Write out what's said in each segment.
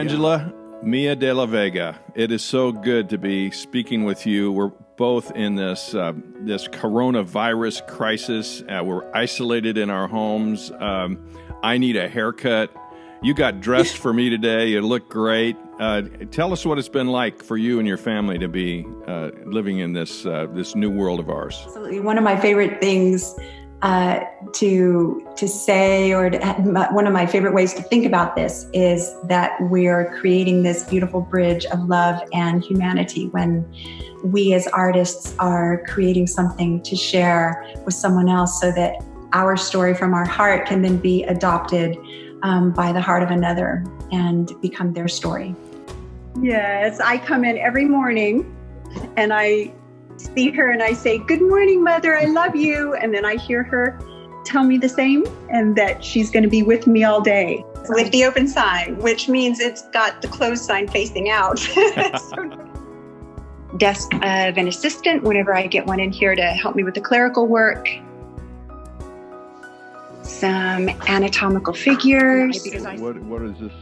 Angela Mia de la Vega, it is so good to be speaking with you. We're both in this coronavirus crisis. We're isolated in our homes. I need a haircut. You got dressed for me today. You look great. Tell us what it's been like for you and your family to be living in this new world of ours. Absolutely. One of my favorite things to say, or one of my favorite ways to think about this, is that we're creating this beautiful bridge of love and humanity when we as artists are creating something to share with someone else, so that our story from our heart can then be adopted by the heart of another and become their story. Yes, I come in every morning and I see her and I say, "Good morning, Mother, I love you." And then I hear her tell me the same, and that she's going to be with me all day. With the open sign, which means it's got the closed sign facing out. Desk of an assistant whenever I get one in here to help me with the clerical work. Some anatomical figures. What is this?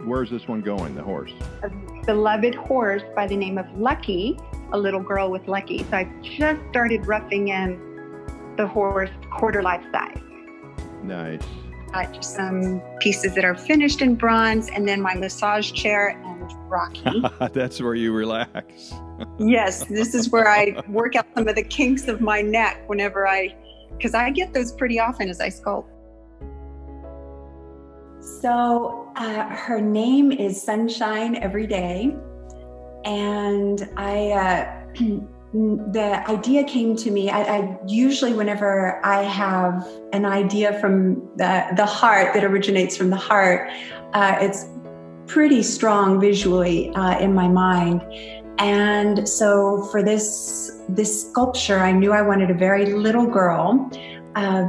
Where is this one going, the horse? A beloved horse by the name of Lucky, a little girl with Lucky. So I just started roughing in the horse quarter life size. Nice. Got some pieces that are finished in bronze, and then my massage chair and Rocky. That's where you relax. Yes, this is where I work out some of the kinks of my neck because I get those pretty often as I sculpt. So her name is Sunshine Every Day, and the idea came to me. I usually, whenever I have an idea from the heart that originates from the heart, it's pretty strong visually in my mind. And so for this sculpture, I knew I wanted a very little girl,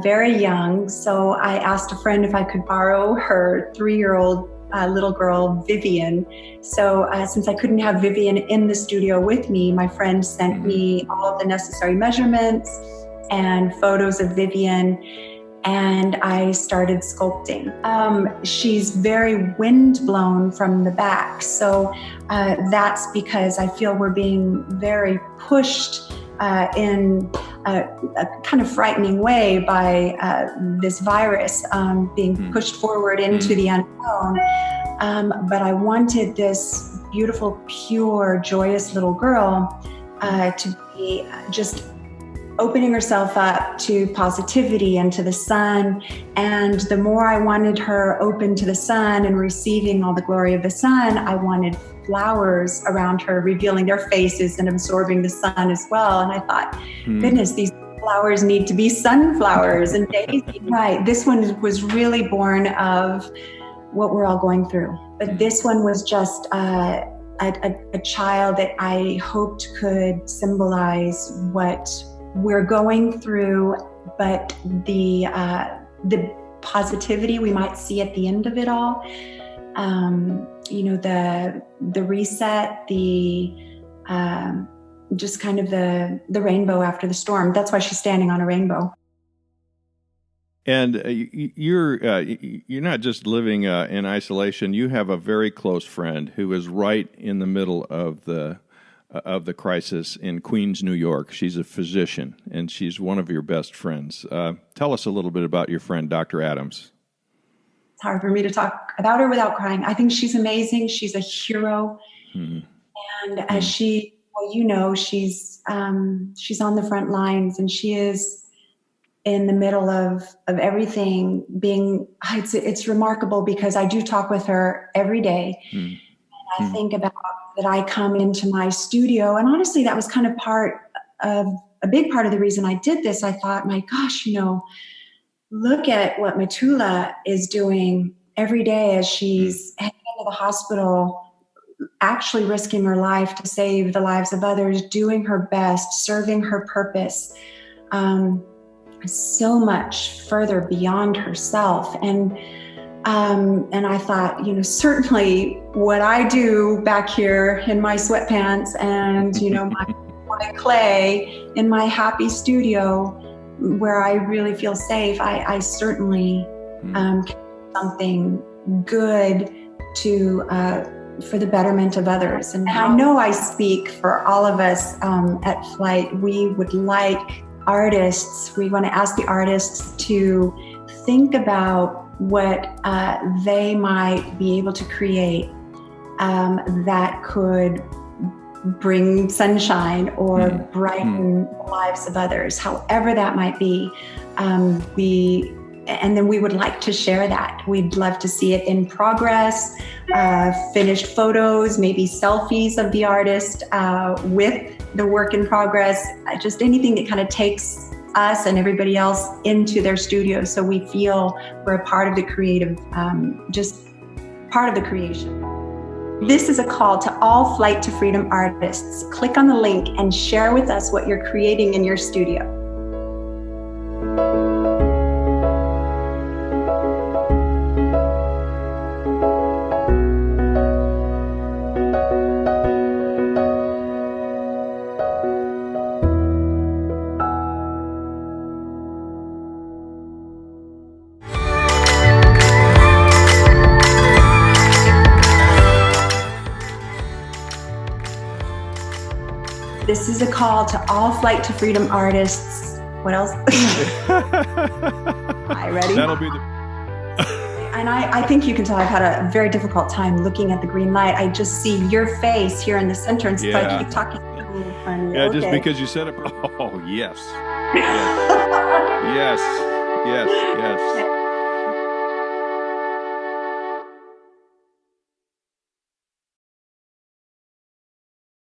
very young. So I asked a friend if I could borrow her 3-year-old little girl, Vivian. So since I couldn't have Vivian in the studio with me, my friend sent me all of the necessary measurements and photos of Vivian, and I started sculpting. She's very wind-blown from the back, so that's because I feel we're being very pushed in a kind of frightening way by this virus being pushed forward into the unknown. But I wanted this beautiful, pure, joyous little girl to be just opening herself up to positivity and to the sun. And the more I wanted her open to the sun and receiving all the glory of the sun, I wanted flowers around her, revealing their faces and absorbing the sun as well. And I thought, goodness, these flowers need to be sunflowers and daisies. Right. This one was really born of what we're all going through. But this one was just a child that I hoped could symbolize what we're going through, but the positivity we might see at the end of it all. The reset, just kind of the rainbow after the storm. That's why she's standing on a rainbow. And you're not just living in isolation. You have a very close friend who is right in the middle of the crisis in Queens, New York. She's a physician, and she's one of your best friends. Tell us a little bit about your friend, Dr. Adams. It's hard for me to talk about her without crying. I think she's amazing. She's a hero. And as she's on the front lines, and she is in the middle of everything being, it's remarkable because I do talk with her every day. And I think about that I come into my studio, and honestly, that was kind of a big part of the reason I did this. I thought, my gosh, look at what Matula is doing every day as she's heading into the hospital, actually risking her life to save the lives of others, doing her best, serving her purpose, so much further beyond herself. And I thought, certainly what I do back here in my sweatpants and, my clay in my happy studio where I really feel safe, I certainly can do something good to for the betterment of others. And I know I speak for all of us at Flite. We would like artists, we want to ask the artists to think about what they might be able to create that could bring sunshine or brighten the lives of others, however that might be. And then we would like to share that. We'd love to see it in progress, finished photos, maybe selfies of the artist with the work in progress, just anything that kind of takes us and everybody else into their studio so we feel we're a part of the creative, just part of the creation. This is a call to all Flite to Freedom artists. Click on the link and share with us what you're creating in your studio. This is a call to all Flite to Freedom artists. What else? Hi, ready? That'll be the... And I think you can tell I've had a very difficult time looking at the green light. I just see your face here in the center, and so I keep talking. Yeah, okay. Just because you said it. Oh, yes. Yes. Yes. Yes. Yes.